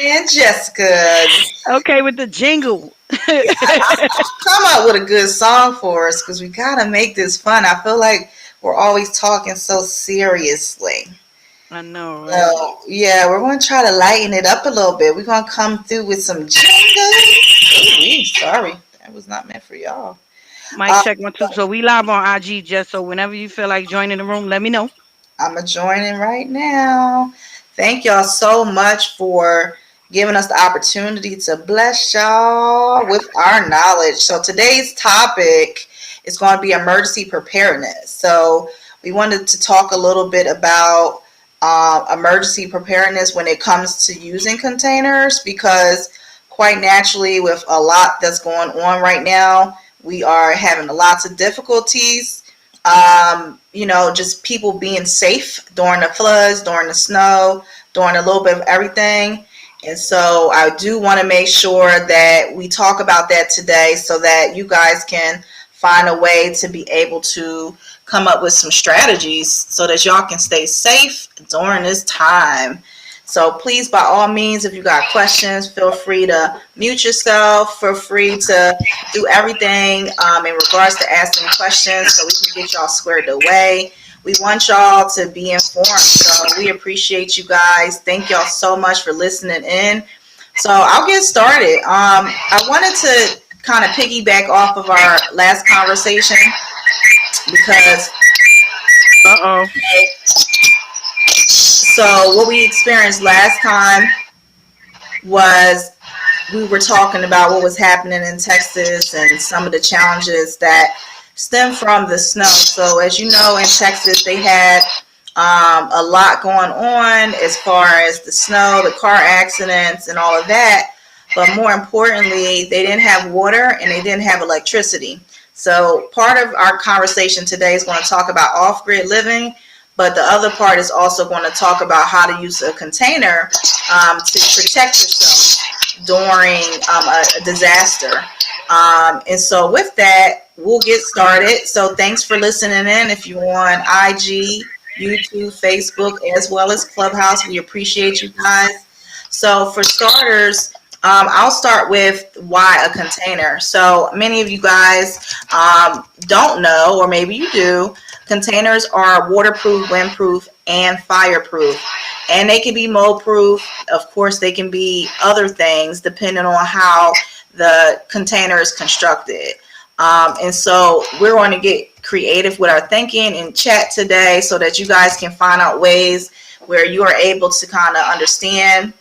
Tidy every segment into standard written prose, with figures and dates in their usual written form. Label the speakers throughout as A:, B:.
A: and Jessica.
B: Okay, with the jingle.
A: Come up with a good song for us because we gotta make this fun. I feel like we're always talking so seriously.
B: I know, right?
A: So yeah, we're gonna try to lighten it up a little bit. We're gonna come through with some jingles. Ooh, sorry, that was not meant for y'all.
B: Mic
A: Uh,
B: check 1 2. So we live on IG, just so whenever you feel like joining the room, let me know.
A: I'm gonna join in right now. Thank y'all so much for giving us the opportunity to bless y'all with our knowledge. So today's topic is going to be emergency preparedness. So we wanted to talk a little bit about emergency preparedness when it comes to using containers because quite naturally with a lot that's going on right now, we are having lots of difficulties, just people being safe during the floods, during the snow, during a little bit of everything. And so I do want to make sure that we talk about that today so that you guys can find a way to be able to come up with some strategies so that y'all can stay safe during this time. So please, by all means, if you got questions, feel free to mute yourself. Feel free to do everything in regards to asking questions so we can get y'all squared away. We want y'all to be informed. So we appreciate you guys. Thank y'all so much for listening in. So I'll get started. I wanted to kind of piggyback off of our last conversation because
B: Uh oh.
A: so what we experienced last time was we were talking about what was happening in Texas and some of the challenges that stem from the snow. So as you know, in Texas, they had a lot going on as far as the snow, the car accidents, and all of that. But more importantly, they didn't have water and they didn't have electricity. So part of our conversation today is going to talk about off-grid living, but the other part is also going to talk about how to use a container to protect yourself during a disaster. And so with that, we'll get started. So thanks for listening in. If you're on IG, YouTube, Facebook, as well as Clubhouse, we appreciate you guys. So for starters, I'll start with why a container. So many of you guys don't know, or maybe you do, containers are waterproof, windproof, and fireproof. And they can be mold proof. Of course, they can be other things depending on how the container is constructed. And so we're going to get creative with our thinking in chat today so that you guys can find out ways where you are able to kind of understand.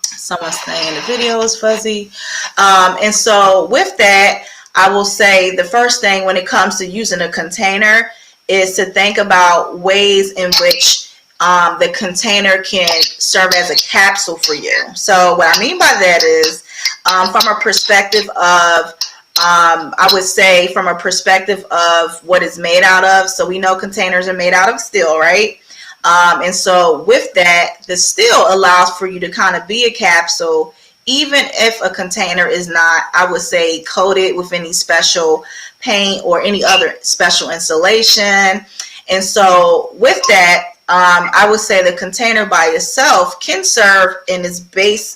A: Someone's saying the video is fuzzy. And so with that, I will say the first thing when it comes to using a container is to think about ways in which the container can serve as a capsule for you. So what I mean by that is from a perspective of I would say from a perspective of what it's made out of. So we know containers are made out of steel, right? And so with that, the steel allows for you to kind of be a capsule, even if a container is not, I would say, coated with any special paint or any other special insulation. And so with that, I would say the container by itself can serve in its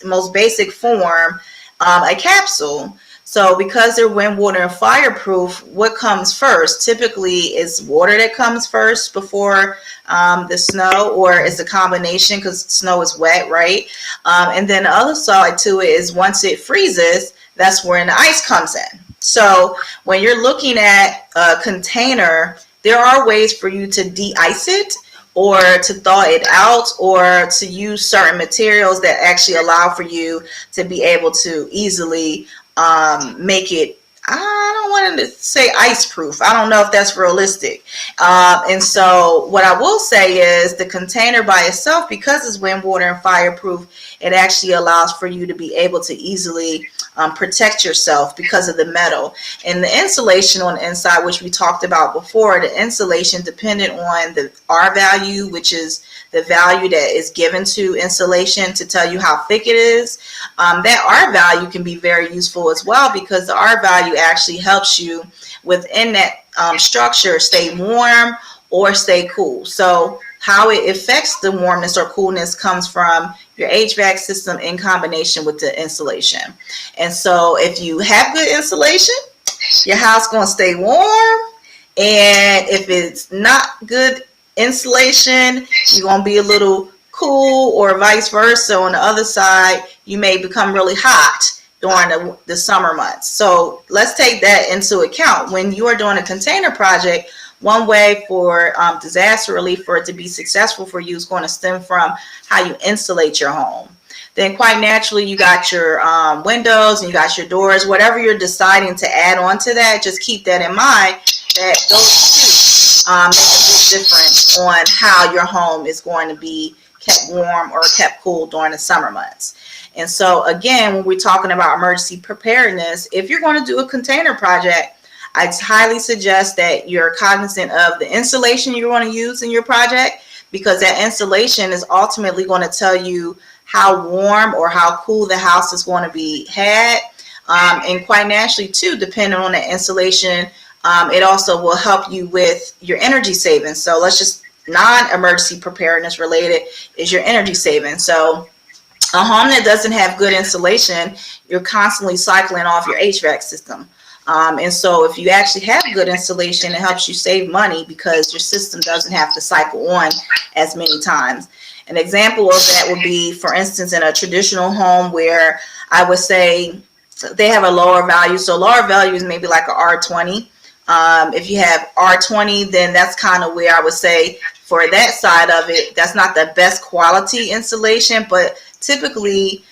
A: most basic form a capsule. So because they're wind, water, and fireproof, what comes first? Typically, it's water that comes first before the snow, or it's a combination because snow is wet, right? And then the other side to it is once it freezes, that's when the ice comes in. So when you're looking at a container, there are ways for you to de-ice it or to thaw it out or to use certain materials that actually allow for you to be able to easily make it, I don't want to say ice proof. I don't know if that's realistic. And so what I will say is the container by itself, because it's wind, water, and fireproof, it actually allows for you to be able to easily protect yourself because of the metal. And the insulation on the inside, which we talked about before, the insulation dependent on the R value, which is the value that is given to insulation to tell you how thick it is. That R value can be very useful as well because the R value actually helps you within that structure stay warm or stay cool. So How it affects the warmness or coolness comes from your HVAC system in combination with the insulation. And so if you have good insulation, your house going to stay warm. And if it's not good insulation, you're going to be a little cool, or vice versa. On the other side, you may become really hot during the summer months. So let's take that into account. When you are doing a container project, one way for disaster relief for it to be successful for you is going to stem from how you insulate your home. Then quite naturally, you got your windows and you got your doors. Whatever you're deciding to add on to that, just keep that in mind, that those two make a big difference on how your home is going to be kept warm or kept cool during the summer months. And so again, when we're talking about emergency preparedness, if you're going to do a container project, I highly suggest that you're cognizant of the insulation you're going to use in your project, because that insulation is ultimately going to tell you how warm or how cool the house is going to be had. And quite naturally too, depending on the insulation, it also will help you with your energy savings. So let's just, non-emergency preparedness related is your energy savings. So a home that doesn't have good insulation, you're constantly cycling off your HVAC system. And so if you actually have good insulation, it helps you save money because your system doesn't have to cycle on as many times. An example of that would be, for instance, in a traditional home where I would say they have a lower value. So lower value is maybe like a R20. If you have R20, then that's kind of where I would say for that side of it, that's not the best quality insulation, but typically,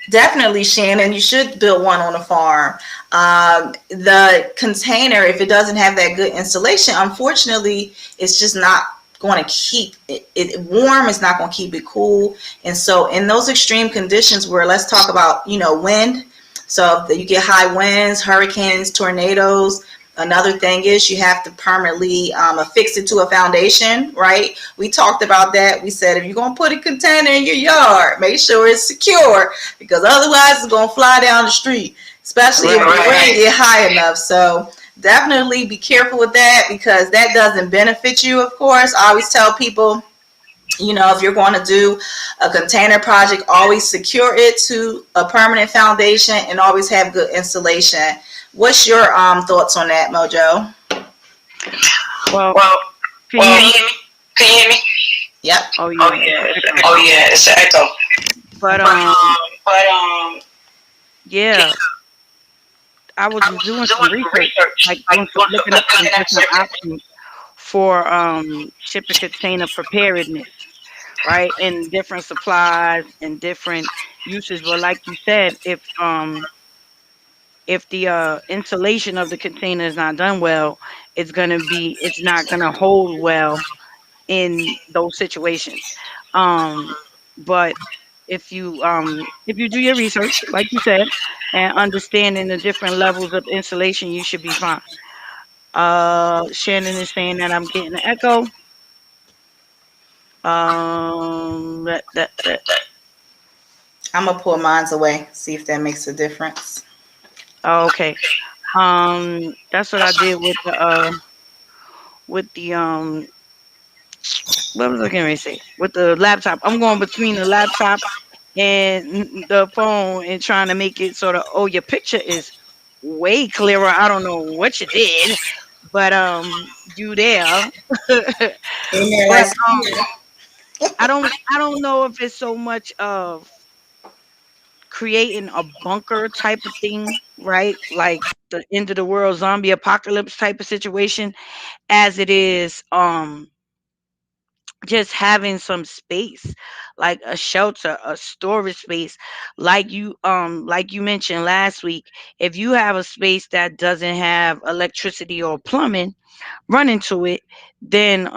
A: definitely, Shannon, you should build one on a farm. The container, if it doesn't have that good insulation, unfortunately, it's just not going to keep it warm. It's not going to keep it cool. And so in those extreme conditions where, let's talk about, wind. So if you get high winds, hurricanes, tornadoes. Another thing is you have to permanently affix it to a foundation, right? We talked about that. We said if you're going to put a container in your yard, make sure it's secure, because otherwise it's going to fly down the street, especially if the wind get high enough. So definitely be careful with that, because that doesn't benefit you, of course. I always tell people, if you're going to do a container project, always secure it to a permanent foundation and always have good insulation. What's your thoughts on that, Mojo?
B: Well,
C: Well,
B: can you hear me?
C: Can you hear me?
A: Yep.
B: Oh yeah,
C: It's an echo.
B: but
C: But
B: yeah, I was doing some research, like looking up some different options for shipping container preparedness, right? And different supplies and different uses. But like you said, if the insulation of the container is not done well, it's not gonna hold well in those situations. Um, but if you do your research, like you said, and understanding the different levels of insulation, you should be fine. Shannon is saying that I'm getting an echo. That
A: I'm gonna pull mines away, see if that makes a difference.
B: oh, okay. That's what I did with the what was I going to say? With the laptop. I'm going between the laptop and the phone and trying to make it sort of, oh, your picture is way clearer. I don't know what you did, but you there.
A: In there,
B: But
A: like,
B: I don't know if it's so much of creating a bunker type of thing, right? Like the end of the world zombie apocalypse type of situation, as it is just having some space, like a shelter, a storage space, like you mentioned last week. If you have a space that doesn't have electricity or plumbing running to it, then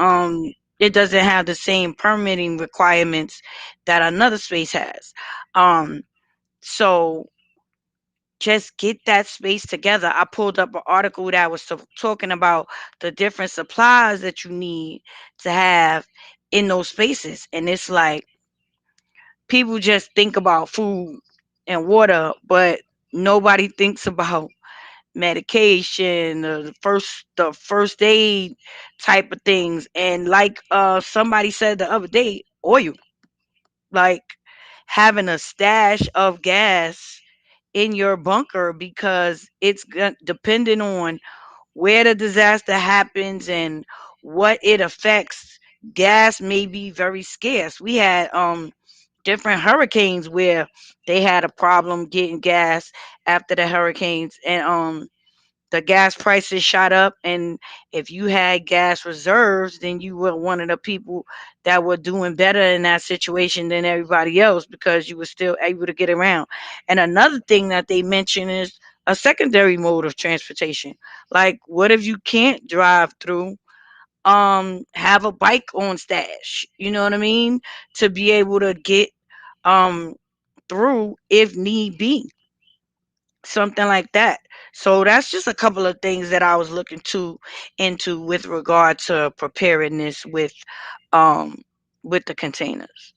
B: it doesn't have the same permitting requirements that another space has. Um so just get that space together. I pulled up an article that was talking about the different supplies that you need to have in those spaces. And it's like people just think about food and water, but nobody thinks about medication, the first aid type of things. And like somebody said the other day, oil. Like having a stash of gas in your bunker, because depending on where the disaster happens and what it affects, gas may be very scarce. We had different hurricanes where they had a problem getting gas after the hurricanes, and the gas prices shot up. And if you had gas reserves, then you were one of the people that were doing better in that situation than everybody else, because you were still able to get around. And another thing that they mention is a secondary mode of transportation. Like, what if you can't drive through? Have a bike on stash, you know what I mean, to be able to get um through if need be, something like that. So that's just a couple of things that I was looking to into with regard to preparedness um with the containers.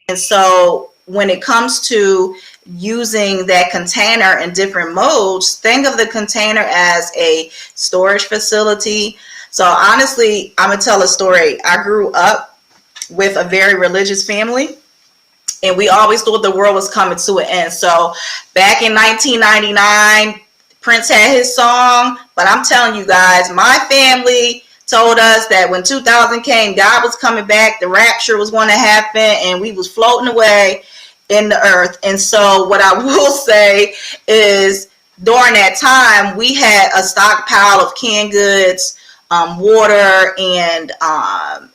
A: And so when it comes to using that container in different modes, think of the container as a storage facility. So honestly, I'm gonna tell a story. I grew up with a very religious family, and we always thought the world was coming to an end. So back in 1999, Prince had his song, but I'm telling you guys, my family told us that when 2000 came, God was coming back, the rapture was going to happen, and we was floating away in the earth. And so what I will say is during that time, we had a stockpile of canned goods, water, and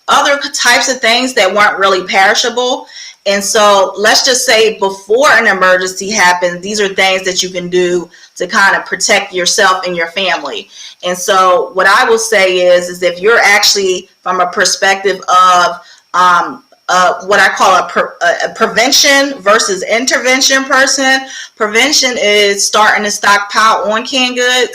A: other types of things that weren't really perishable. And so let's just say before an emergency happens, these are things that you can do to kind of protect yourself and your family. And so what I will say is if you're actually from a perspective of what I call a prevention versus intervention person, prevention is starting to stockpile on canned goods.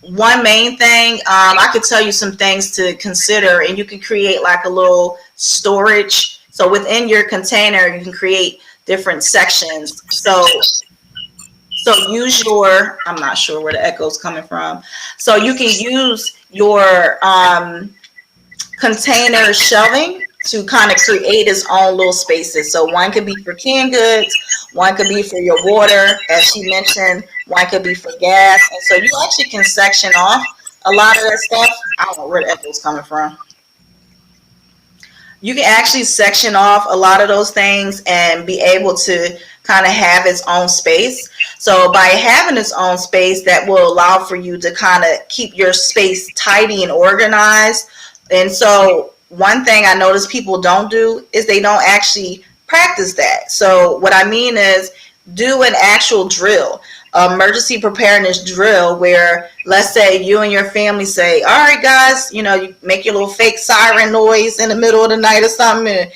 A: One main thing, I could tell you some things to consider, and you can create like a little storage. So within your container, you can create different sections. So use your, I'm not sure where the echo is coming from. So you can use your container shelving to kind of create its own little spaces. So one could be for canned goods, one could be for your water, as she mentioned, one could be for gas. And so you actually can section off a lot of that stuff. I don't know where the echo is coming from. You can actually section off a lot of those things and be able to kind of have its own space. So by having its own space, that will allow for you to kind of keep your space tidy and organized. And so one thing I notice people don't do is they don't actually practice that. So what I mean is do an actual drill, emergency preparedness drill, where let's say you and your family say, all right guys, you make your little fake siren noise in the middle of the night or something, and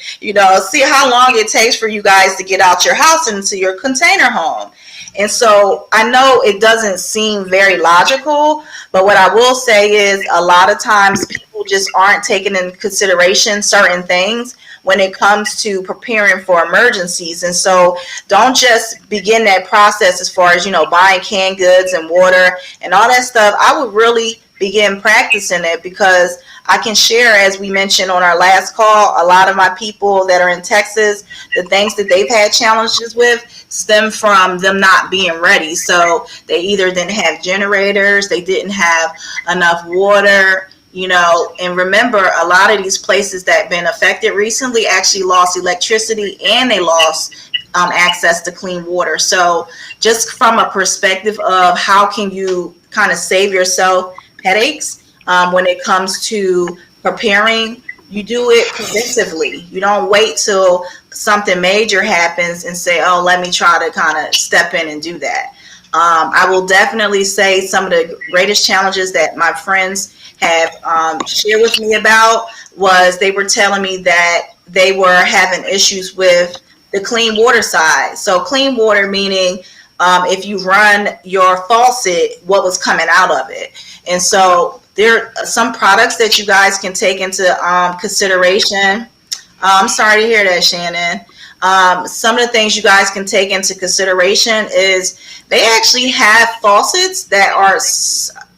A: see how long it takes for you guys to get out your house and into your container home. And so I know it doesn't seem very logical, but what I will say is a lot of times people just aren't taking into consideration certain things when it comes to preparing for emergencies. And so don't just begin that process as far as, buying canned goods and water and all that stuff. I would really begin practicing it, because I can share, as we mentioned on our last call, a lot of my people that are in Texas, the things that they've had challenges with stem from them not being ready. So they either didn't have generators, they didn't have enough water, and remember, a lot of these places that have been affected recently actually lost electricity, and they lost access to clean water. So just from a perspective of how can you kind of save yourself headaches when it comes to preparing, you do it preventively. You don't wait till something major happens and say, oh, let me try to kind of step in and do that. I will definitely say some of the greatest challenges that my friends have shared with me about was they were telling me that they were having issues with the clean water side. So clean water meaning if you run your faucet, what was coming out of it. And so there are some products that you guys can take into consideration. I'm sorry to hear that, Shannon. Some of the things you guys can take into consideration is they actually have faucets that are,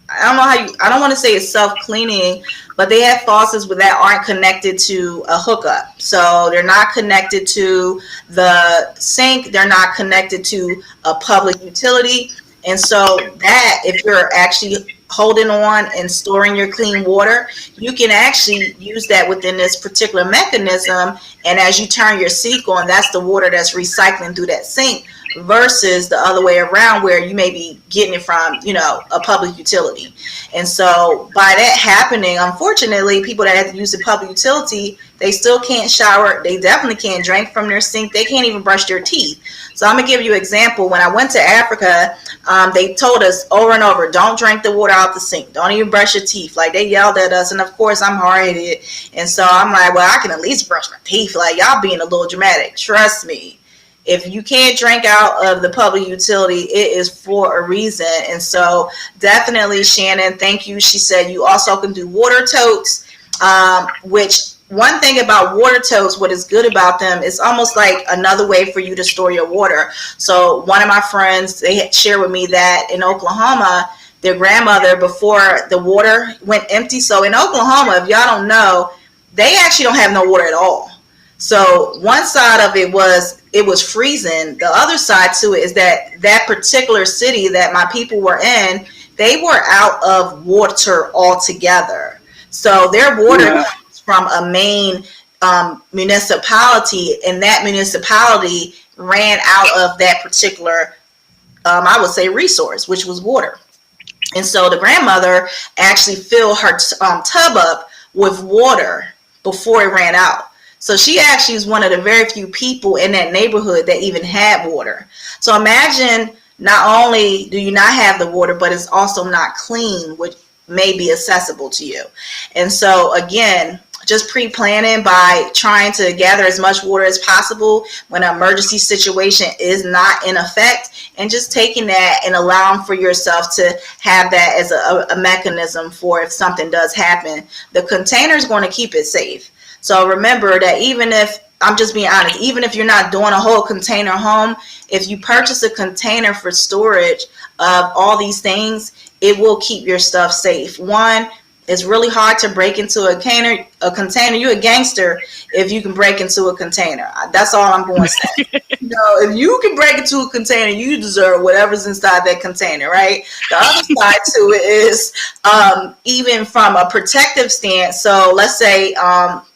A: I don't know how you, I don't want to say it's self cleaning, but they have faucets that aren't connected to a hookup. So they're not connected to the sink, they're not connected to a public utility. And so that, if you're actually holding on and storing your clean water, you can actually use that within this particular mechanism. And as you turn your sink on, that's the water that's recycling through that sink versus the other way around where you may be getting it from, a public utility. And so by that happening, unfortunately, people that have to use the public utility, they still can't shower. They definitely can't drink from their sink. They can't even brush their teeth. So I'm gonna give you an example. When I went to Africa, they told us over and over, don't drink the water out the sink. Don't even brush your teeth. Like, they yelled at us. And of course, I'm hard-headed. And so I'm like, well, I can at least brush my teeth. Like, y'all being a little dramatic. Trust me. If you can't drink out of the public utility, it is for a reason. And so definitely, Shannon, thank you. She said you also can do water totes, which one thing about water totes, what is good about them, is almost like another way for you to store your water. So one of my friends, they had shared with me that in Oklahoma, their grandmother, before the water went empty. So in Oklahoma, if y'all don't know, they actually don't have no water at all. So one side of it was freezing. The other side to it is that particular city that my people were in, they were out of water altogether. So their water comes from a main municipality, and that municipality ran out of that particular, I would say, resource, which was water. And so the grandmother actually filled her tub up with water before it ran out. So she actually is one of the very few people in that neighborhood that even had water. So imagine, not only do you not have the water, but it's also not clean, which may be accessible to you. And so again, just pre-planning by trying to gather as much water as possible when an emergency situation is not in effect, and just taking that and allowing for yourself to have that as a mechanism for if something does happen. The container is going to keep it safe. So remember that even if, I'm just being honest, even if you're not doing a whole container home, if you purchase a container for storage of all these things, it will keep your stuff safe. One, it's really hard to break into a container. You're a gangster if you can break into a container. That's all I'm going to say. If you can break into a container, you deserve whatever's inside that container, right? The other side to it is even from a protective stance. So let's say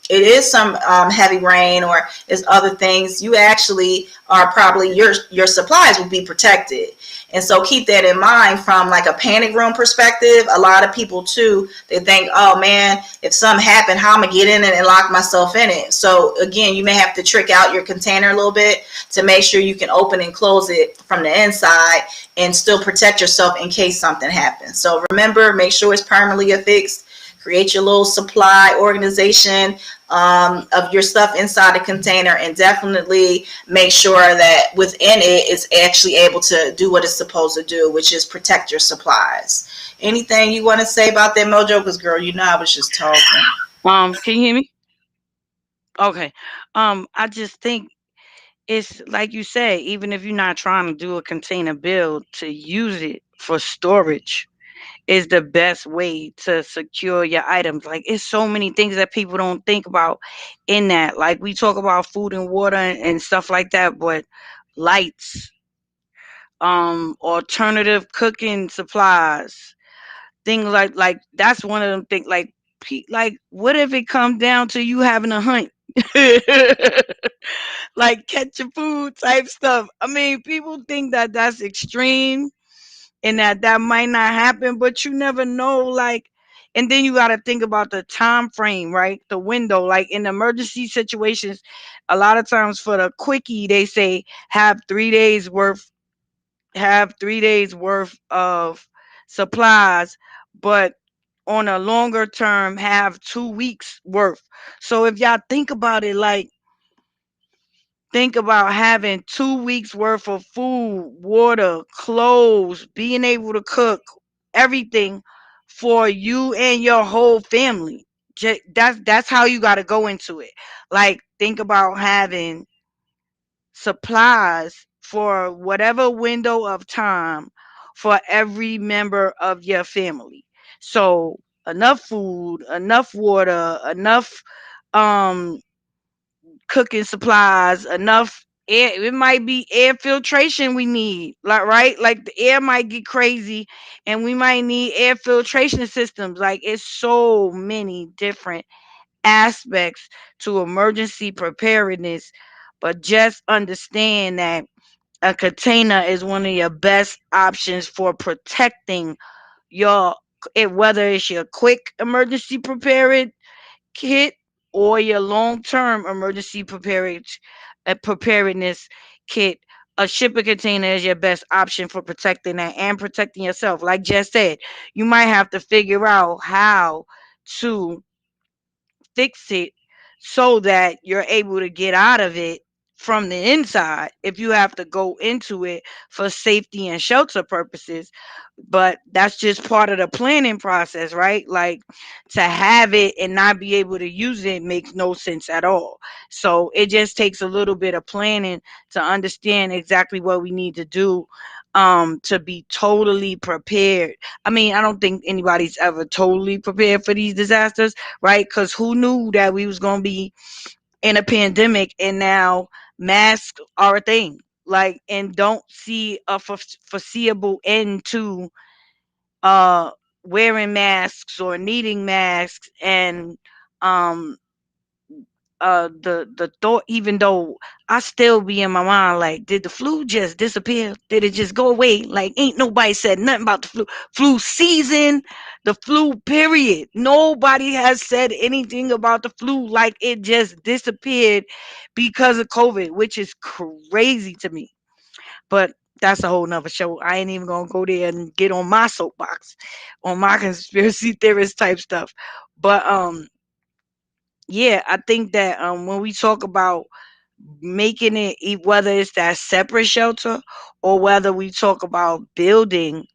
A: it is some heavy rain or is other things, you actually are probably, your supplies will be protected. And so keep that in mind from like a panic room perspective. A lot of people too, they think, oh man, if something happened, how am I gonna get in it and lock myself in it? So again, you may have to trick out your container a little bit to make sure you can open and close it from the inside and still protect yourself in case something happens. So remember, make sure it's permanently affixed. Create your little supply organization of your stuff inside the container, and definitely make sure that within it it's actually able to do what it's supposed to do, which is protect your supplies. Anything you want to say about that, Mojo? Because girl, I was just talking.
B: Can you hear me? Okay. I just think it's like you say, even if you're not trying to do a container build, to use it for storage is the best way to secure your items. Like, it's so many things that people don't think about in that. Like, we talk about food and water and stuff like that, but lights, alternative cooking supplies, things like that's one of them things. Like, what if it comes down to you having a hunt? Like, catch your food type stuff. I mean, people think that that's extreme and that might not happen, but you never know. Like, and then you got to think about the time frame, right? The window. Like, in emergency situations, a lot of times for the quickie, they say have 3 days worth of supplies, but on a longer term, have 2 weeks worth. So if y'all think about it, like, Think about having 2 weeks worth of food, water, clothes, being able to cook, everything for you and your whole family. That's how you got to go into it. Like, think about having supplies for whatever window of time for every member of your family. So enough food, enough water, enough um cooking supplies, enough air. It might be air filtration we need, like, right? Like, the air might get crazy and we might need air filtration systems. Like, it's so many different aspects to emergency preparedness. But just understand that a container is one of your best options for protecting your whether it's your quick emergency prepared kit or your long-term emergency preparedness kit. A shipping container is your best option for protecting that and protecting yourself. Like Jess said, you might have to figure out how to fix it so that you're able to get out of it from the inside if you have to go into it for safety and shelter purposes. But that's just part of the planning process, right? Like, to have it and not be able to use it makes no sense at all. So it just takes a little bit of planning to understand exactly what we need to do, to be totally prepared. I mean, I don't think anybody's ever totally prepared for these disasters, right? Because who knew that we was going to be in a pandemic, and now masks are a thing. Like, and don't see a foreseeable end to uh wearing masks or needing masks. And um the thought, even though I still be in my mind, like, did the flu just disappear? Did it just go away? Like, ain't nobody said nothing about the flu season, the flu period. Nobody has said anything about the flu, like it just disappeared because of COVID, which is crazy to me. But that's a whole nother show. I ain't even gonna go there and get on my soapbox on my conspiracy theorist type stuff. But yeah, I think that when we talk about making it, whether it's that separate shelter or whether we talk about building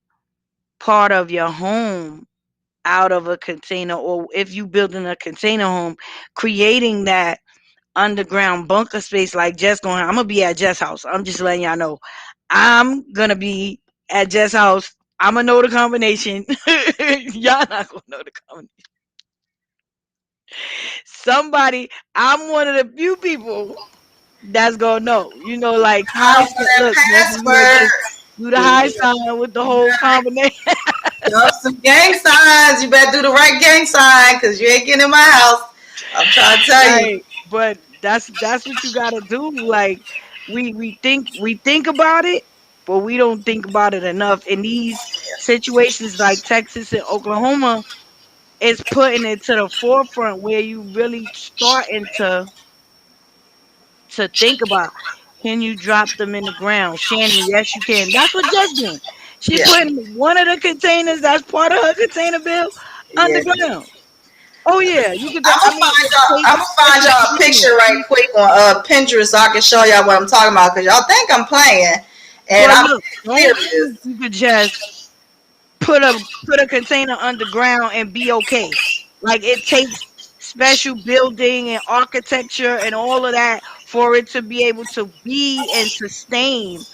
B: part of your home out of a container, or if you building a container home, creating that underground bunker space. Like Jess going, I'm gonna be at Jess house. I'm just letting y'all know. I'm gonna be at Jess house. I'm gonna know the combination. Y'all not gonna know the combination. Somebody, I'm one of the few people that's gonna know. Like,
A: I know that
B: look, Jess, you gonna just
A: password.
B: do the high sign with the whole combination.
A: Yup, some gang signs. You better do the right gang sign because you ain't getting in my house. I'm trying to tell you.
B: Right. But that's what you gotta do. Like, we think about it, but we don't think about it enough. In these situations like Texas and Oklahoma, it's putting it to the forefront where you really starting to think about, can you drop them in the ground? Shannon, yes you can. That's what Jess doing. She
A: Yeah,
B: putting one of the containers that's part of her container bill
A: yeah.
B: underground. Oh yeah, you could.
A: I'm
B: I
A: gonna
B: mean,
A: find
B: it
A: y'all.
B: takes
A: I'm gonna find
B: special
A: y'all a picture
B: planning.
A: right quick on Pinterest so I can show y'all what I'm talking about because y'all think I'm playing, and
B: But
A: I'm
B: look, don't
A: serious.
B: think you could just put a container underground and be okay. Like, it takes special building and architecture and all of that for it to be able to be and sustain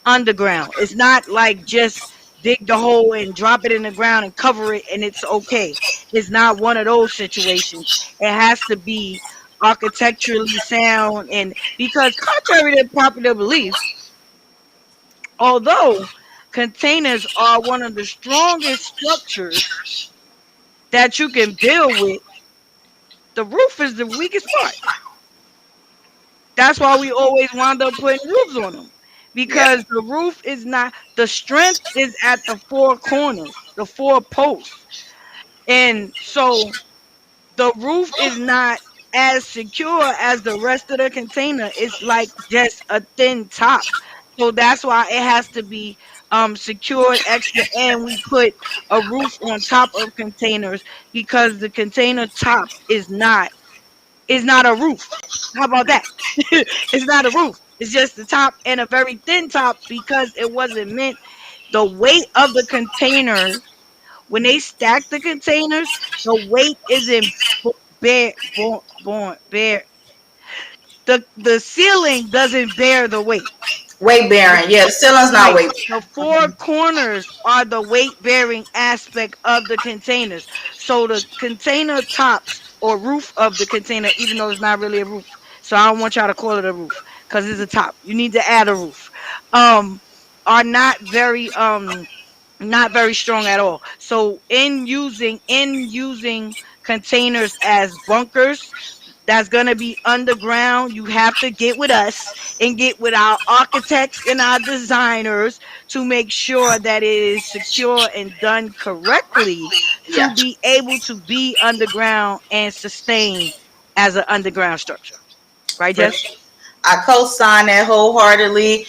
B: underground. It's not like just dig the hole and drop it in the ground and cover it and it's okay. It's not one of those situations. It has to be architecturally sound, and because contrary to popular belief, although containers are one of the strongest structures that you can build with, the roof is the weakest part. That's why we always wind up putting roofs on them.
A: Yeah,
B: Because the roof is not, the strength is at the four corners, the four posts. And so the roof is not as secure as the rest of the container. It's like just a thin top. So that's why it has to be secured extra, and we put a roof on top of containers because the container top is not a roof. How about that? It's not a roof. It's just the top and a very thin top because it wasn't meant. The weight of the container, when they stack the containers, the weight isn't bear. The ceiling doesn't bear the weight.
A: Weight
B: The,
A: bearing. Yeah, the ceiling's not
B: right.
A: weight
B: The
A: bearing.
B: four corners are the weight bearing aspect of the containers. So the container tops or roof of the container, even though it's not really a roof. So I don't want y'all to call it a roof because it's a top. You need to add a roof. Um, are not very strong at all. So in using containers as bunkers, that's going to be underground. You have to get with us and get with our architects and our designers to make sure that it is secure and done correctly to
A: Yeah.
B: be able to be underground and sustain as an underground structure. Right,
A: For
B: Jess?
A: sure. I co-sign that wholeheartedly.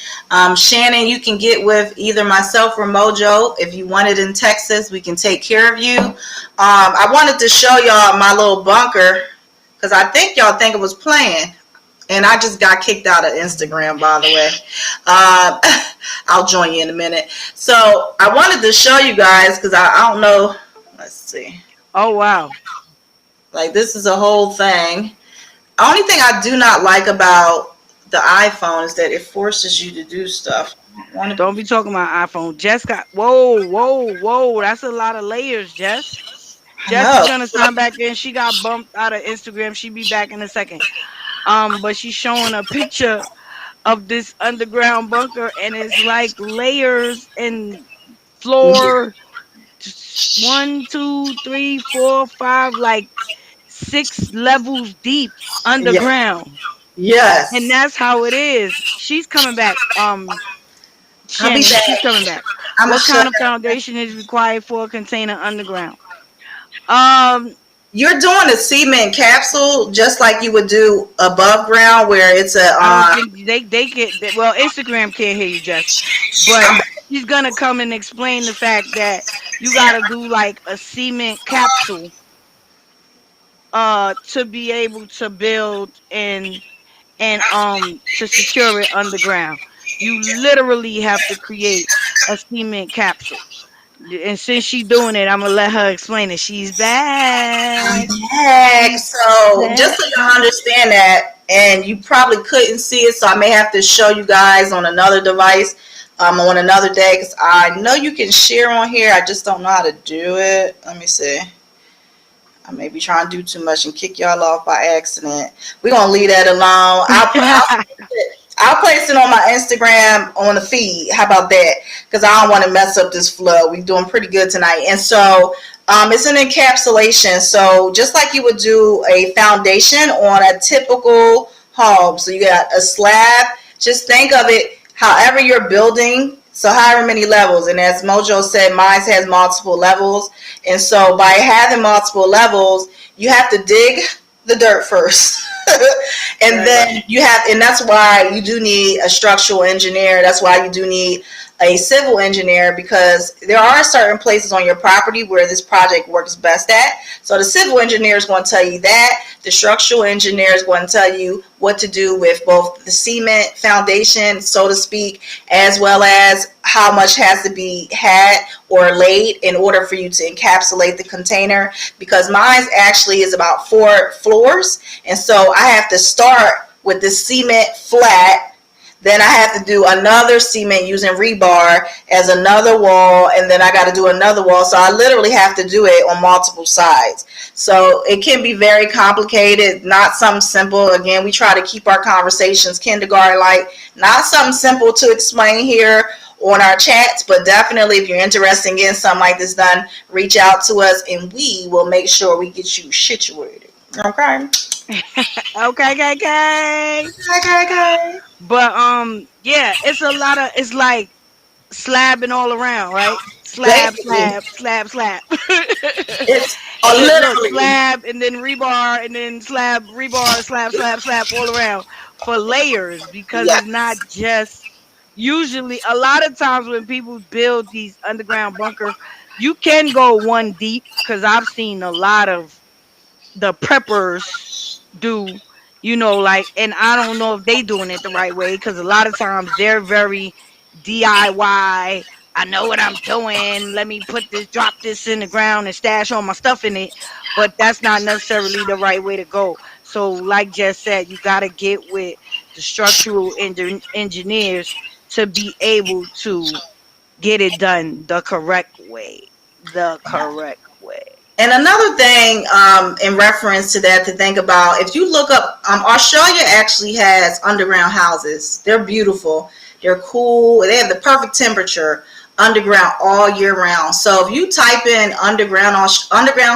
A: Shannon, you can get with either myself or Mojo. If you want it in Texas, we can take care of you. I wanted to show y'all my little bunker because I think y'all think it was playing. And I just got kicked out of Instagram, by the way. Uh, I'll join you in a minute. So I wanted to show you guys because I don't know. Let's see.
B: Oh, wow.
A: Like, this is a whole thing. Only thing I do not like about the iPhone is that it forces you to do stuff.
B: Don't be talking about iPhone. Jess got, whoa, whoa, whoa. That's a lot of layers, Jess.
A: I
B: Jess is
A: know.
B: gonna sign back in. She got bumped out of Instagram. She be back in a second. But she's showing a picture of this underground bunker, and it's like layers and floor one, two, three, four, five, like 6 levels deep
A: Yeah.
B: underground. And
A: Yes.
B: that's how it is. She's coming back.
A: I'll be
B: Shannon, she's
A: back.
B: coming back.
A: I'm gonna
B: What
A: show
B: kind of
A: you.
B: foundation is required for a container underground? Um,
A: You're doing a cement capsule just like you would do above ground, where it's a
B: I don't think they get that. Well, Instagram can't hear you, Jess, but she's gonna come and explain the fact that you gotta do like a cement capsule to be able to build and to secure it underground. You literally have to create a cement capsule. And since she's doing it, I'm gonna let her explain it. She's back.
A: heck.
B: She's
A: So just
B: back.
A: so you understand that, and you probably couldn't see it, so I may have to show you guys on another device, on another day, because I know you can share on here. I just don't know how to do it. Let me see. I may be trying to do too much and kick y'all off by accident. We're gonna leave that alone. I'll place it on my Instagram on the feed. How about that? Because I don't want to mess up this flow. We're doing pretty good tonight. And so it's an encapsulation. So just like you would do a foundation on a typical home. So you got a slab. Just think of it however you're building. So however many levels. And as Mojo said, mine has multiple levels. And so by having multiple levels, you have to dig the dirt first. And then you have, and that's why you do need a structural engineer. That's why you do need a civil engineer, because there are certain places on your property where this project works best at. So the civil engineer is going to tell you that. The structural engineer is going to tell you what to do with both the cement foundation, so to speak, as well as how much has to be had or laid in order for you to encapsulate the container. Because mine actually is about 4 floors, and so I have to start with the cement flat. Then I have to do another cement using rebar as another wall, and then I got to do another wall. So I literally have to do it on multiple sides. So it can be very complicated, not something simple. Again, we try to keep our conversations kindergarten like, not something simple to explain here on our chats, but definitely if you're interested in getting something like this done, reach out to us and we will make sure we get you situated. Okay?
B: Okay, okay, okay.
A: Okay, okay.
B: But yeah, it's a lot of it's like slabbing all around, right? Slab,
A: Basically,
B: slab, slab, slab.
A: it's
B: Look,
A: literally,
B: slab and then rebar and then slab, rebar, slab, slab, slab all around for layers because it's not
A: yes.
B: just usually a lot of times when people build these underground bunkers, you can go one deep because I've seen a lot of the preppers do. Like, and I don't know if they doing it the right way, because a lot of times they're very DIY. I know what I'm doing. Let me drop this in the ground and stash all my stuff in it. But that's not necessarily the right way to go. So, like Jess said, you got to get with the structural engineers to be able to get it done the correct way. The correct way.
A: And another thing, in reference to that, to think about, if you look up, Australia actually has underground houses. They're beautiful. They're cool. They have the perfect temperature underground all year round. So if you type in underground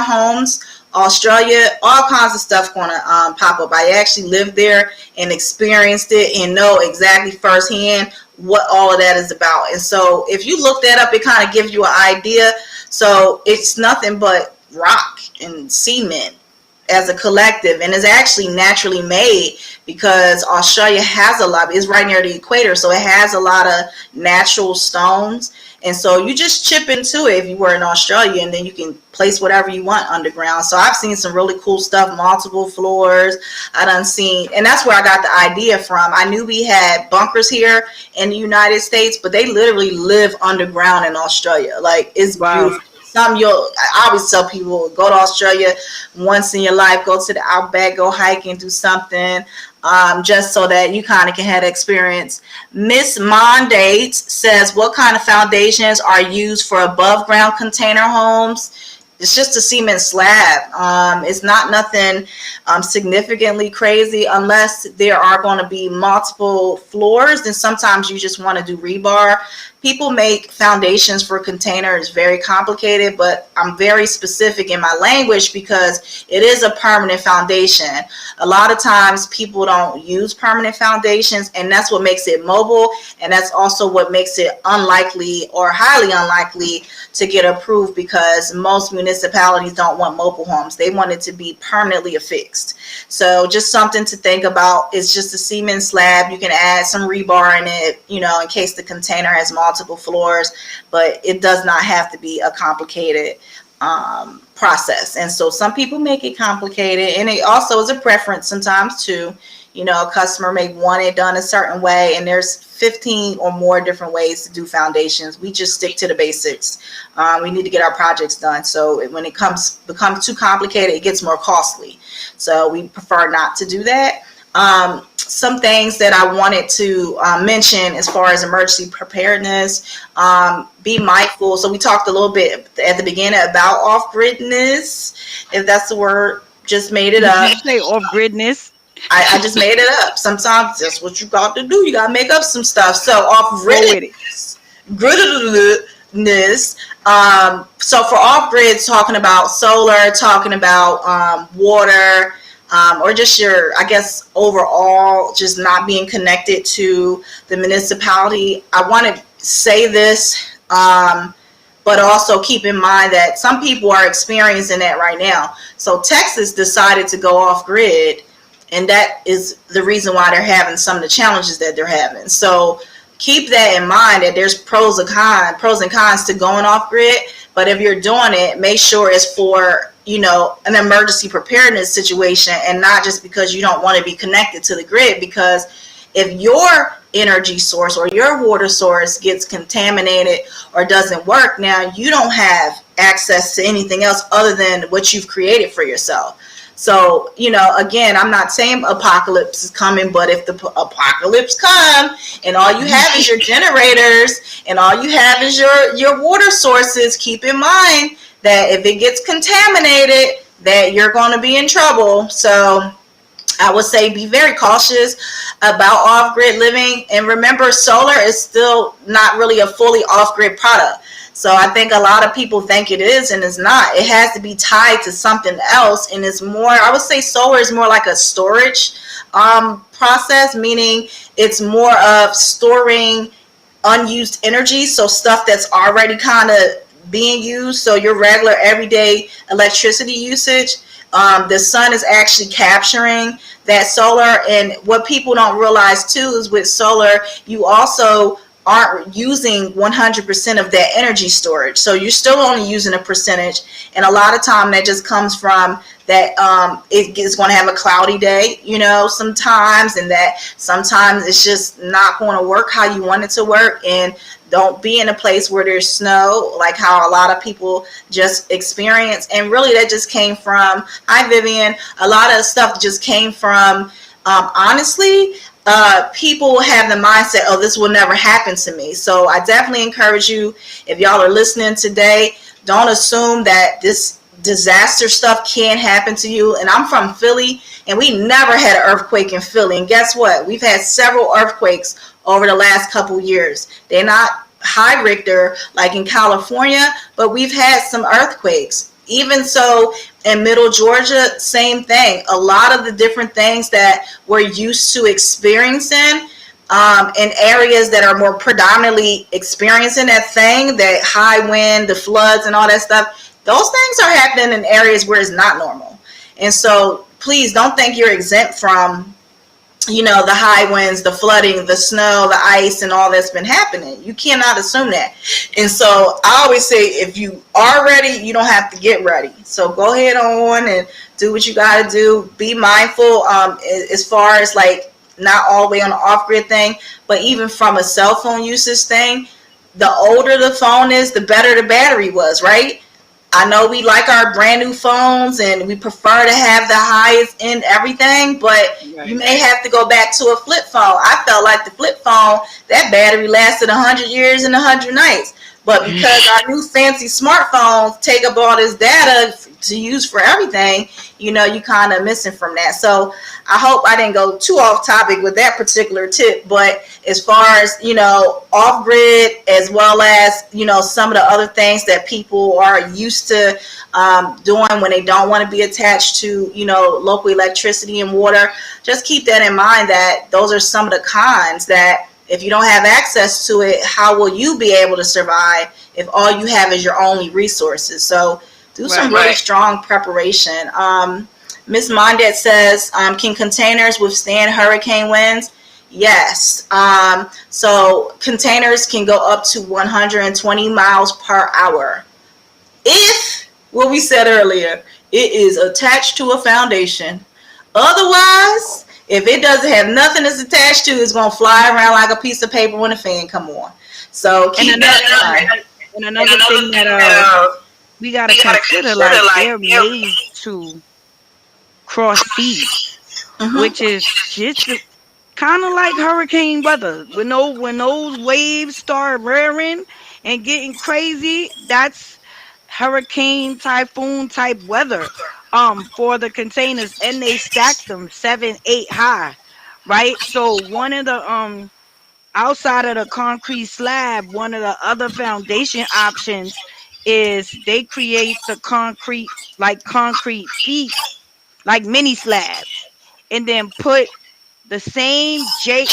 A: homes, Australia, all kinds of stuff going to pop up. I actually lived there and experienced it and know exactly firsthand what all of that is about. And so if you look that up, it kind of gives you an idea. So it's nothing but rock and cement as a collective, and it's actually naturally made because Australia has a lot. It's right near the equator, so it has a lot of natural stones. And so you just chip into it if you were in Australia, and then you can place whatever you want underground. So I've seen some really cool stuff, multiple floors. I done seen, and that's where I got the idea from. I knew we had bunkers here in the United States, but they literally live underground in Australia. Like, it's
B: Wow.
A: beautiful. I always tell people, go to Australia once in your life, go to the outback, go hiking, do something, just so that you kind of can have experience. Miss Mondate says, what kind of foundations are used for above ground container homes? It's just a cement slab. It's not nothing significantly crazy, unless there are going to be multiple floors. Then sometimes you just want to do rebar. People make foundations for containers very complicated, but I'm very specific in my language because it is a permanent foundation. A lot of times people don't use permanent foundations, and that's what makes it mobile, and that's also what makes it unlikely or highly unlikely to get approved, because most municipalities don't want mobile homes. They want it to be permanently affixed. So just something to think about. It's just a cement slab. You can add some rebar in it, in case the container has multiple floors, but it does not have to be a complicated process. And so some people make it complicated, and it also is a preference sometimes too. A customer may want it done a certain way, and there's 15 or more different ways to do foundations. We just stick to the basics. We need to get our projects done. So when it becomes too complicated, it gets more costly. So we prefer not to do that. Some things that I wanted to mention as far as emergency preparedness, be mindful. So we talked a little bit at the beginning about off-gridness, if that's the word, just made it
B: Did
A: up.
B: you say off gridness?
A: I just made it up. Sometimes that's what you got to do. You got to make up some stuff. So
B: Go with it.
A: gridness. So for off grid, talking about solar, talking about water, or just I guess overall, just not being connected to the municipality. I want to say this, but also keep in mind that some people are experiencing that right now. So Texas decided to go off grid, and that is the reason why they're having some of the challenges that they're having. So keep that in mind, that there's pros and cons to going off grid. But if you're doing it, make sure it's for, an emergency preparedness situation, and not just because you don't want to be connected to the grid. Because if your energy source or your water source gets contaminated or doesn't work, now you don't have access to anything else other than what you've created for yourself. So, again, I'm not saying apocalypse is coming, but if the apocalypse come and all you have is your generators and all you have is your water sources, keep in mind that if it gets contaminated, that you're going to be in trouble. So I would say be very cautious about off-grid living. And remember, solar is still not really a fully off-grid product. So I think a lot of people think it is, and it's not. It has to be tied to something else, and it's more, I would say solar is more like a storage process, meaning it's more of storing unused energy, so stuff that's already kind of being used. So your regular everyday electricity usage, the sun is actually capturing that solar. And what people don't realize too is with solar, you also aren't using 100% of that energy storage. So you're still only using a percentage. And a lot of time that just comes from that it is going to have a cloudy day, sometimes, and that sometimes it's just not going to work how you want it to work. And don't be in a place where there's snow, like how a lot of people just experience. And really, that just came from, hi, Vivian, a lot of stuff just came from, honestly, people have the mindset, oh, this will never happen to me. So I definitely encourage you, if y'all are listening today, don't assume that this disaster stuff can't happen to you. And I'm from Philly, and we never had an earthquake in Philly. And guess what? We've had several earthquakes over the last couple years. They're not high Richter like in California, but we've had some earthquakes. Even so, in middle Georgia, same thing. A lot of the different things that we're used to experiencing in areas that are more predominantly experiencing that thing, that high wind, the floods and all that stuff, those things are happening in areas where it's not normal. And so please don't think you're exempt from the high winds, the flooding, the snow, the ice, and all that's been happening. You cannot assume that. And so I always say, if you are ready, you don't have to get ready. So go ahead on and do what you got to do. Be mindful as far as like not all the way on the off-grid thing, but even from a cell phone usage thing, the older the phone is, the better the battery was, right? I know we like our brand new phones and we prefer to have the highest end everything, but you
B: Right.
A: may have to go back to a flip phone. I felt like the flip phone, that battery lasted 100 years and 100 nights. But because our new fancy smartphones take up all this data to use for everything, you kind of missing from that. So I hope I didn't go too off topic with that particular tip. But as far as, off grid, as well as, some of the other things that people are used to doing when they don't want to be attached to, local electricity and water, just keep that in mind, that those are some of the cons that if you don't have access to it, how will you be able to survive if all you have is your only resources? So do some
B: Right.
A: really strong preparation. Miss Mondet says, can containers withstand hurricane winds? Yes. So containers can go up to 120 miles per hour. If, what we said earlier, it is attached to a foundation. Otherwise, if it doesn't have nothing it's attached to, it's going to fly around like a piece of paper when the fan come on. So
B: And
A: keep
B: another
A: that in mind.
B: and another thing that we gotta consider, like they're made to cross seas,
A: Mm-hmm.
B: which is just kind of like hurricane weather. When those waves start rearing and getting crazy, that's hurricane typhoon type weather for the containers, and they stack them 7 8 high, right? So one of the outside of the concrete slab, one of the other foundation options is they create the concrete feet, like mini slabs, and then put the same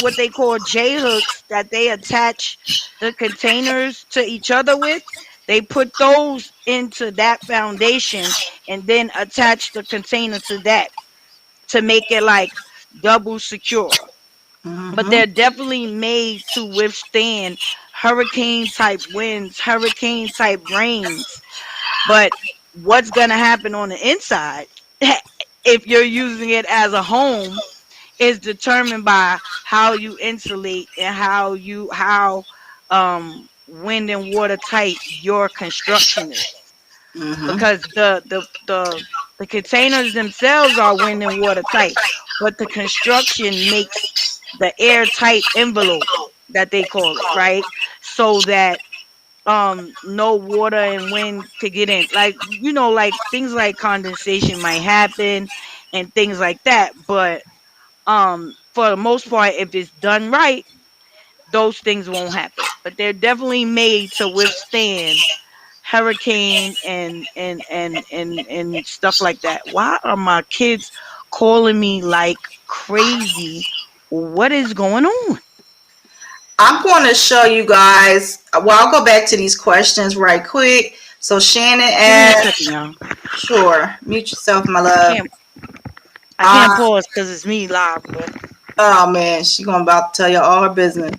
B: what they call J hooks that they attach the containers to each other with. They put those into that foundation and then attach the container to that to make it like double secure. But
A: Mm-hmm.
B: they're definitely made to withstand hurricane type winds, hurricane type rains. But what's going to happen on the inside if you're using it as a home is determined by how you insulate and how wind and water tight your construction is,
A: Mm-hmm.
B: because the containers themselves are wind and water tight, but the construction makes the airtight envelope that they call it, right? So that no water and wind could get in. Like, like things like condensation might happen and things like that, but for the most part, if it's done right, those things won't happen. But they're definitely made to withstand hurricane and stuff like that. Why are my kids calling me like crazy? What is going on?
A: I'm going to show you guys. Well, I'll go back to these questions right quick. So Shannon
B: Give me a
A: asked,
B: second, y'all.
A: sure, mute yourself, my
B: I
A: love.
B: can't I can't
A: Uh,
B: pause because it's me live. But
A: oh man, she going about to tell you all her business.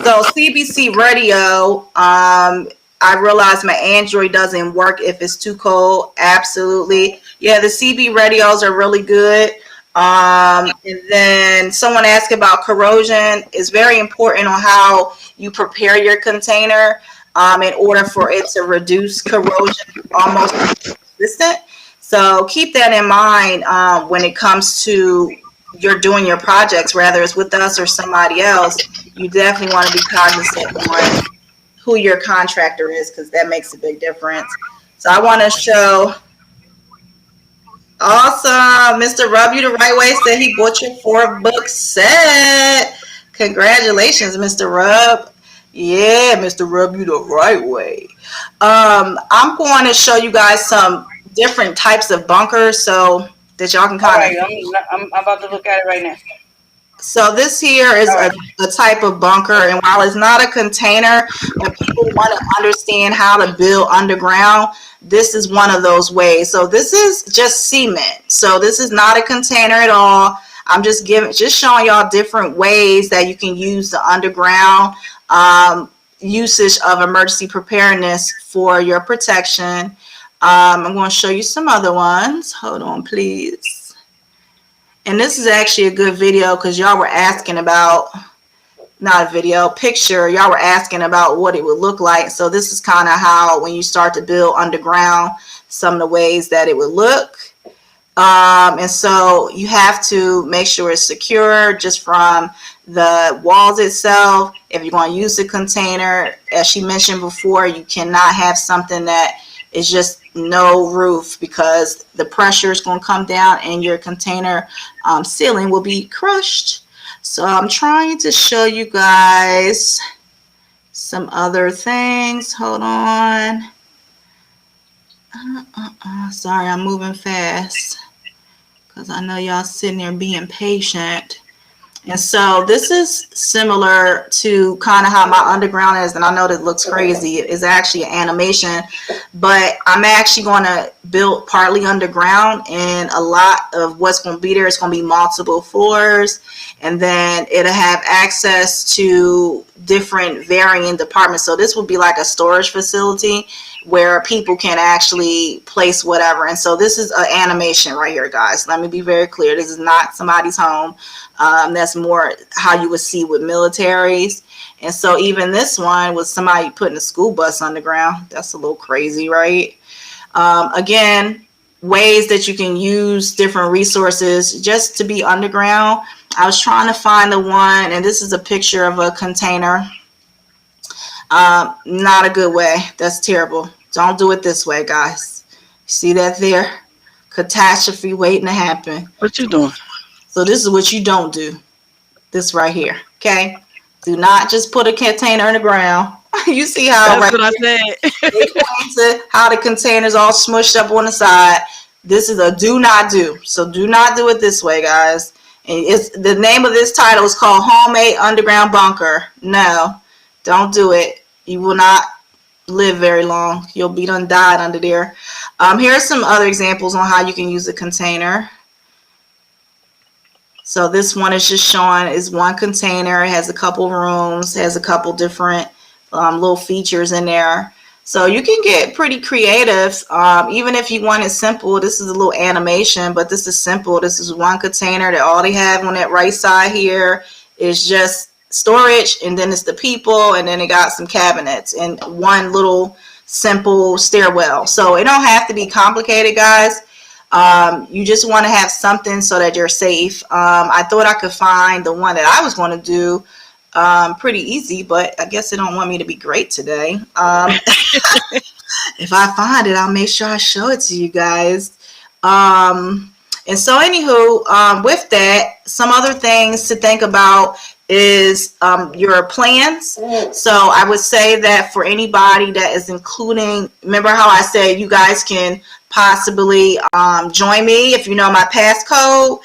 A: So CBC radio, I realize my Android doesn't work if it's too cold. Absolutely. Yeah, the CB radios are really good. And then someone asked about corrosion. It's very important on how you prepare your container in order for it to reduce corrosion almost consistent. So keep that in mind when it comes to you're doing your projects, whether it's with us or somebody else. You definitely want to be cognizant on who your contractor is because that makes a big difference. So I want to show. Awesome. Mr. Rub You the Right Way said he bought your 4-book set. Congratulations, Mr. Rub. Yeah, Mr. Rub You the Right Way. I'm going to show you guys some different types of bunkers so that y'all can
B: All
A: kind
B: right,
A: of.
B: I'm about to look at it right now.
A: So this here is
B: All right.
A: a type of bunker, and while it's not a container, when people want to understand how to build underground, this is one of those ways. So this is just cement. So this is not a container at all. I'm just showing y'all different ways that you can use the underground usage of emergency preparedness for your protection. I'm going to show you some other ones. Hold on, please. And this is actually a good video because y'all were asking about, not a video, picture, y'all were asking about what it would look like. So this is kind of how, when you start to build underground, some of the ways that it would look. And so you have to make sure it's secure just from the walls itself. If you're going to use the container, as she mentioned before, you cannot have something that is just no roof because the pressure is going to come down and your container ceiling will be crushed. So I'm trying to show you guys some other things. Hold on. Sorry, I'm moving fast because I know y'all sitting there being patient. And so this is similar to kind of how my underground is, and I know that looks crazy. It's actually an animation, but I'm actually going to build partly underground, and a lot of what's going to be there is going to be multiple floors, and then it'll have access to different varying departments. So this would be like a storage facility where people can actually place whatever. And so this is an animation right here, guys. Let me be very clear. This is not somebody's home. That's more how you would see with militaries. And so even this one was somebody putting a school bus underground. That's a little crazy, right? Again, ways that you can use different resources just to be underground. I was trying to find the one, and this is a picture of a container. Not a good way. That's terrible. Don't do it this way, guys. See that there? Catastrophe waiting to happen.
B: What you doing?
A: So this is what you don't do. This right here. Okay? Do not just put a container in the ground. You see how
B: That's
A: right
B: what I said.
A: to how the container's all smushed up on the side. This is a do not do. So do not do it this way, guys. And it's the name of this title is called Homemade Underground Bunker. No, don't do it. You will not live very long. You'll be done died under there. Here are some other examples on how you can use a container. So this one is just showing is one container. It has a couple rooms, has a couple different little features in there. So you can get pretty creative. Even if you want it simple, this is a little animation, but this is simple. This is one container that all they have on that right side here is just storage, and then it's the people, and then it got some cabinets and one little simple stairwell. So it don't have to be complicated, guys. You just want to have something so that you're safe. I thought I could find the one that I was going to do pretty easy, but I guess they don't want me to be great today. If I find it, I'll make sure I show it to you guys. And so anywho, with that, some other things to think about is your plans. So I would say that for anybody that is including, remember how I said you guys can possibly join me if you know my passcode.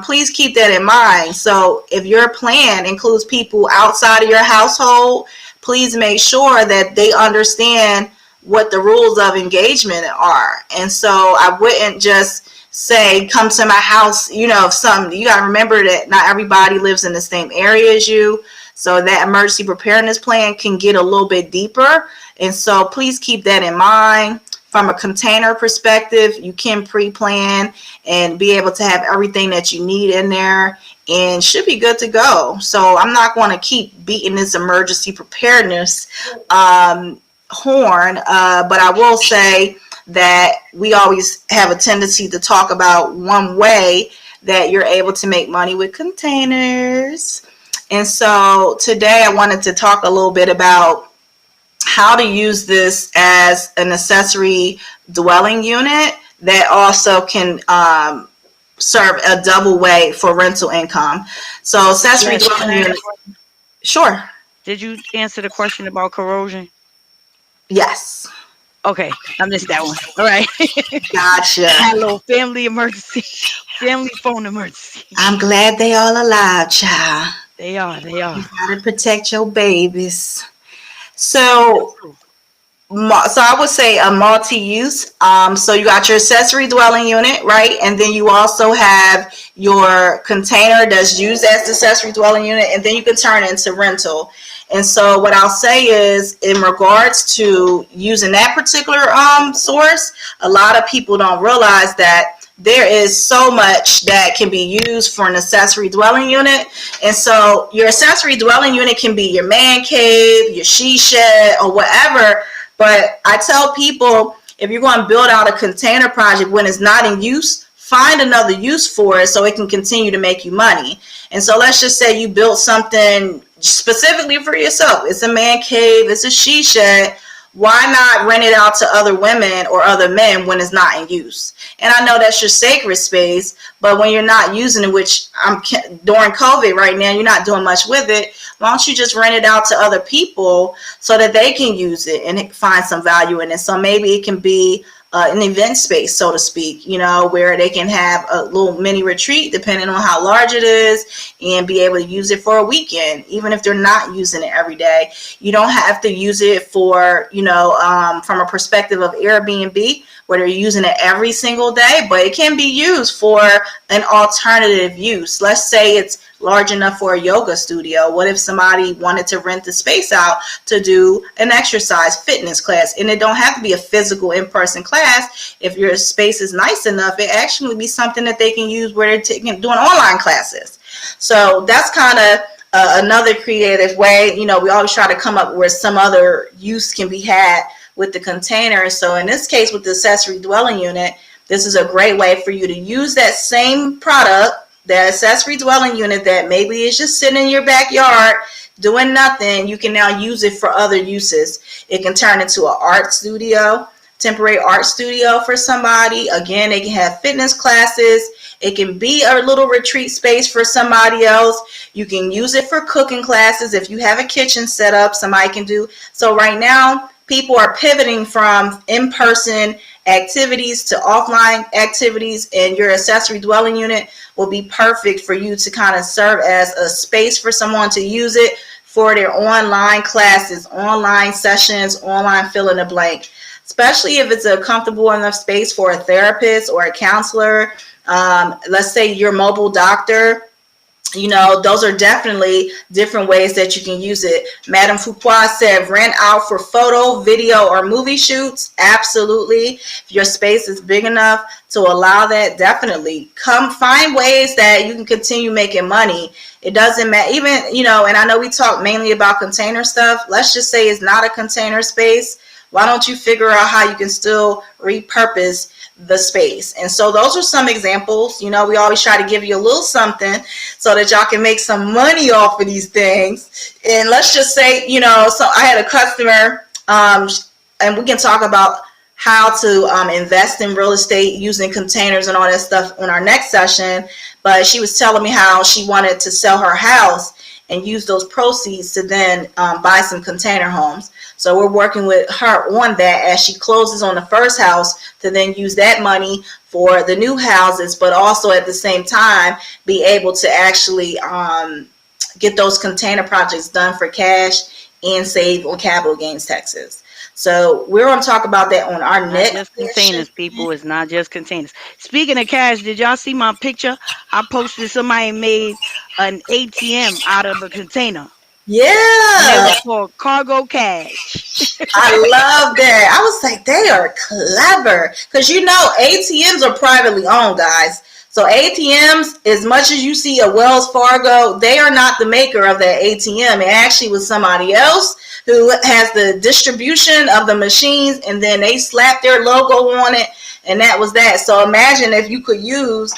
A: Please keep that in mind. So if your plan includes people outside of your household, please make sure that they understand what the rules of engagement are. And so I wouldn't just say come to my house. You know, you got to remember that not everybody lives in the same area as you. So that emergency preparedness plan can get a little bit deeper. And so please keep that in mind. From a container perspective, you can pre-plan and be able to have everything that you need in there and should be good to go. So I'm not going to keep beating this emergency preparedness horn, but I will say that we always have a tendency to talk about one way that you're able to make money with containers. And so today I wanted to talk a little bit about how to use this as an accessory dwelling unit that also can serve a double way for rental income. So accessory
B: Yes.
A: dwelling unit, sure,
B: Did you answer the question about corrosion?
A: yes,
B: Okay, I missed that one. All right.
A: gotcha.
B: Had a little family emergency, family phone emergency.
A: I'm glad they all alive, child.
B: They are, they
A: You
B: are.
A: gotta protect your babies.
B: That's
A: So
B: true.
A: So I would say a multi-use. So you got your accessory dwelling unit, right? And then you also have your container that's used as the accessory dwelling unit, and then you can turn it into rental. And so what I'll say is, in regards to using that particular source, a lot of people don't realize that there is so much that can be used for an accessory dwelling unit. And so your accessory dwelling unit can be your man cave, your she shed, or whatever. But I tell people, if you're going to build out a container project when it's not in use, find another use for it so it can continue to make you money. And so let's just say you built something specifically for yourself. It's a man cave, it's a she shed. Why not rent it out to other women or other men when it's not in use? And I know that's your sacred space, but when you're not using it, which I'm during COVID right now, you're not doing much with it. Why don't you just rent it out to other people so that they can use it and find some value in it? So maybe it can be an event space, so to speak, where they can have a little mini retreat depending on how large it is and be able to use it for a weekend, even if they're not using it every day. You don't have to use it for, from a perspective of Airbnb, where they're using it every single day, but it can be used for an alternative use. Let's say it's large enough for a yoga studio. What if somebody wanted to rent the space out to do an exercise fitness class? And it don't have to be a physical in-person class. If your space is nice enough, it actually be something that they can use where they're doing online classes. So that's kind of another creative way. We always try to come up where some other use can be had with the container. So in this case, with the accessory dwelling unit, this is a great way for you to use that same product, that accessory dwelling unit that maybe is just sitting in your backyard doing nothing. You can now use it for other uses. It can turn into an art studio, temporary art studio for somebody. Again, they can have fitness classes. It can be a little retreat space for somebody else. You can use it for cooking classes. If you have a kitchen set up, somebody can do. So right now, people are pivoting from in-person activities to offline activities, and your accessory dwelling unit will be perfect for you to kind of serve as a space for someone to use it for their online classes, online sessions, online fill in the blank, especially if it's a comfortable enough space for a therapist or a counselor. Let's say your mobile doctor. Those are definitely different ways that you can use it. Madame Fuqua said rent out for photo, video, or movie shoots. Absolutely. If your space is big enough to allow that, definitely. Come find ways that you can continue making money. It doesn't matter. Even, and I know we talk mainly about container stuff. Let's just say it's not a container space. Why don't you figure out how you can still repurpose the space? And so those are some examples. We always try to give you a little something so that y'all can make some money off of these things. And let's just say, so I had a customer, and we can talk about how to invest in real estate using containers and all that stuff on our next session. But she was telling me how she wanted to sell her house and use those proceeds to then buy some container homes. So we're working with her on that as she closes on the first house to then use that money for the new houses, but also at the same time be able to actually get those container projects done for cash and save on capital gains taxes. So we're going to talk about that on our
B: Not
A: next
B: just
A: session.
B: containers, people. It's not just containers. Speaking of cash, did y'all see my picture? I posted somebody made an ATM out of a container. and they
A: Yeah.
B: were called Cargo Cash.
A: I love that. I was like, they are clever. Because you know, ATMs are privately owned, guys. So ATMs, as much as you see a Wells Fargo, they are not the maker of that ATM. It actually was somebody else who has the distribution of the machines, and then they slap their logo on it, and that was that. So imagine if you could use,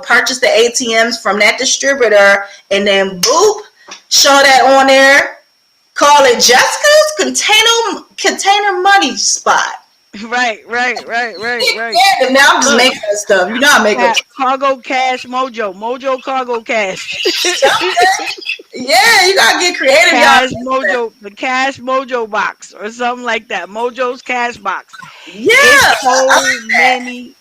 A: purchase the ATMs from that distributor, and then boop, show that on there, call it Jessica's container money spot.
B: Right, right, right, right, right.
A: Yeah, and now I'm just
B: Look,
A: making up stuff. You know I make up
B: Cargo Cash Mojo, Mojo Cargo Cash,
A: something. Yeah, you gotta get creative,
B: Cash
A: y'all.
B: Mojo, the Cash Mojo box or something like that. Mojo's Cash box.
A: Yeah,
B: It's
A: I
B: so
A: like that.
B: many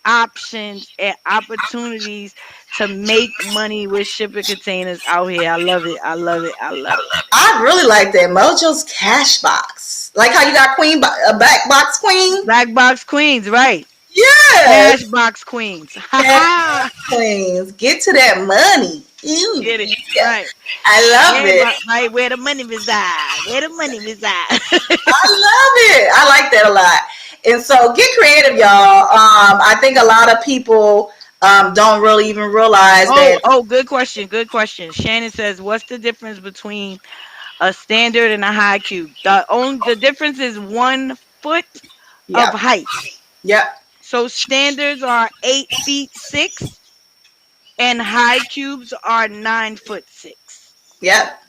B: options and opportunities to make money with shipping containers out here. I love it. I love it. I love it.
A: I really like that. Mojo's cash box. Like how you got a back box queen.
B: Black box queens, right?
A: Yeah,
B: Cash box queens. Ha
A: cash
B: ha.
A: box queens. Get to that money. Ew.
B: Get it
A: Yeah,
B: right.
A: I love
B: Yeah,
A: it.
B: right. Where the money reside? Where the money reside?
A: I love it. I like that a lot. And so get creative, y'all. I think a lot of people don't really even realize
B: Oh,
A: that.
B: oh, good question. Good question. Shannon says, "What's the difference between a standard and a high cube?" The difference is 1 foot of
A: Yep,
B: height.
A: yep,
B: So standards are 8 feet 6, and high cubes are 9 foot 6.
A: yep.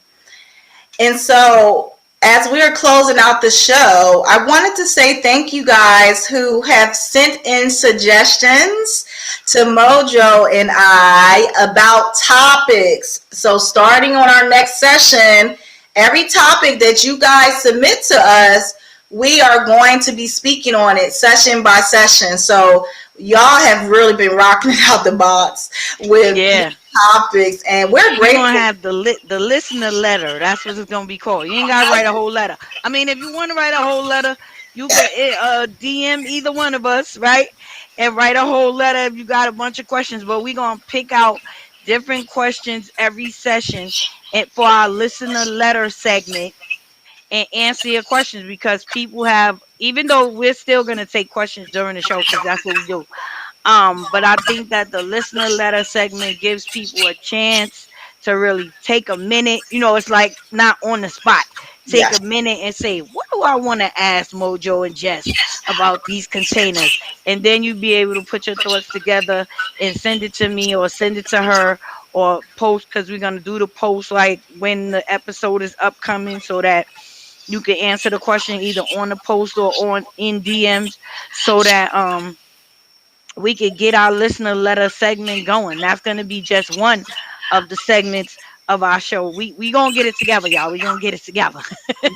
A: And so, as we are closing out the show, I wanted to say thank you guys who have sent in suggestions to Mojo and I about topics. So, starting on our next session, every topic that you guys submit to us, we are going to be speaking on it session by session. So, y'all have really been rocking it out the box with these
B: Yeah,
A: topics, and we're
B: we're gonna
A: grateful.
B: have the listener letter. That's what it's gonna be called. You ain't gotta write a whole letter. I mean, if you want to write a whole letter, you could DM either one of us, right? And write a whole letter if you got a bunch of questions. But we're gonna pick out different questions every session, and for our listener letter segment, and answer your questions, because people have, even though we're still going to take questions during the show because that's what we do, but I think that the listener letter segment gives people a chance to really take a minute. It's like not on the spot. Take
A: Yeah.
B: a minute and say, what do I want to ask Mojo and Jess about these containers? And then you be able to put your thoughts together and send it to me or send it to her, or post, because we're going to do the post like when the episode is upcoming, so that you can answer the question either on the post or on in DMs, so that we could get our listener letter segment going. That's gonna be just one of the segments of our show. We gonna get it together, y'all. We gonna get it together.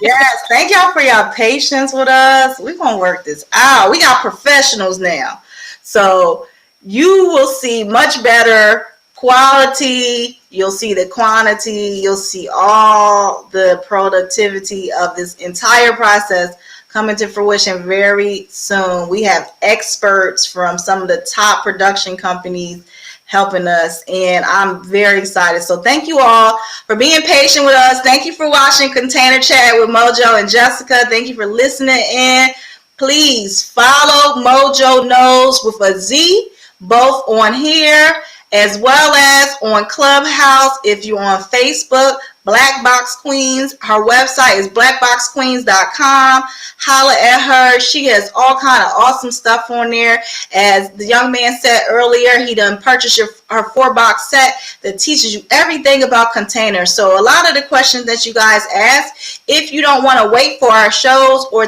A: Yes, thank y'all for your patience with us. We're going to work this out. We got professionals now. So you will see much better quality. You'll see the quantity. You'll see all the productivity of this entire process coming to fruition very soon. We have experts from some of the top production companies helping us, and I'm very excited. So thank you all for being patient with us. Thank you for watching Container Chat with Mojo and Jessica. Thank you for listening in. Please follow Mojo Knows with a Z, both on here as well as on Clubhouse. If you're on Facebook, Black Box Queens. Her website is blackboxqueens.com. Holla at her. She has all kind of awesome stuff on there. As the young man said earlier, he done purchased her 4-box set that teaches you everything about containers. So a lot of the questions that you guys ask, if you don't want to wait for our shows, or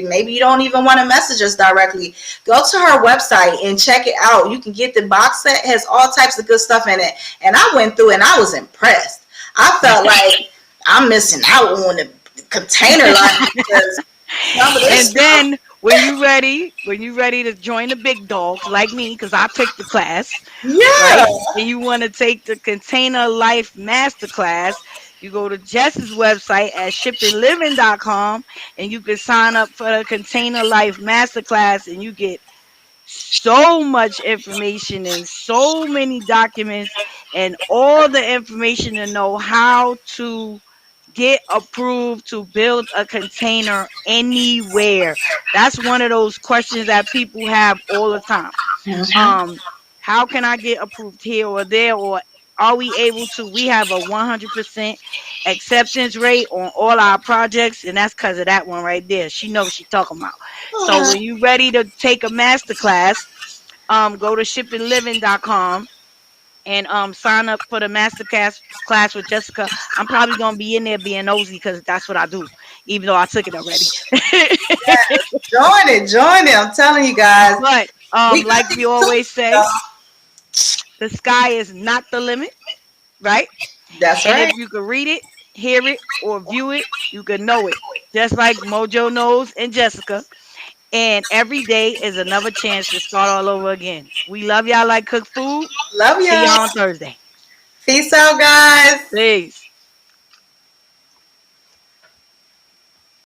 A: maybe you don't even want to message us directly, go to her website and check it out. You can get the box set. It has all types of good stuff in it. And I went through and I was impressed. I felt like I'm missing out on the container life because some of this
B: And
A: stuff.
B: then when you ready to join the big dogs like me, because I took the class,
A: Yeah.
B: right? And you want to take the Container Life Masterclass, you go to Jess's website at shippingliving.com, and you can sign up for the Container Life Masterclass, and you get so much information and so many documents and all the information to know how to get approved to build a container anywhere? That's one of those questions that people have all the time.
A: Mhm.
B: um how can I get approved here or there, or are we able to? We have a 100% acceptance rate on all our projects, and that's because of that one right there. She knows what she's talking about. So
A: Okay.
B: when you ready to take a master class, go to shippingliving.com and sign up for the master class with Jessica. I'm probably gonna be in there being nosy because that's what I do, even though I took it already.
A: Join it, join it. I'm telling you guys,
B: But
A: we got
B: like we
A: these tools,
B: always say,
A: y'all.
B: the sky is not the limit, right?
A: That's
B: And if
A: right.
B: you can read it, hear it, or view it, you can know it. Just like Mojo knows and Jessica. And every day is another chance to start all over again. We love y'all like cook food.
A: Love
B: See
A: y'all.
B: y'all on Thursday.
A: Peace out, guys.
B: Peace.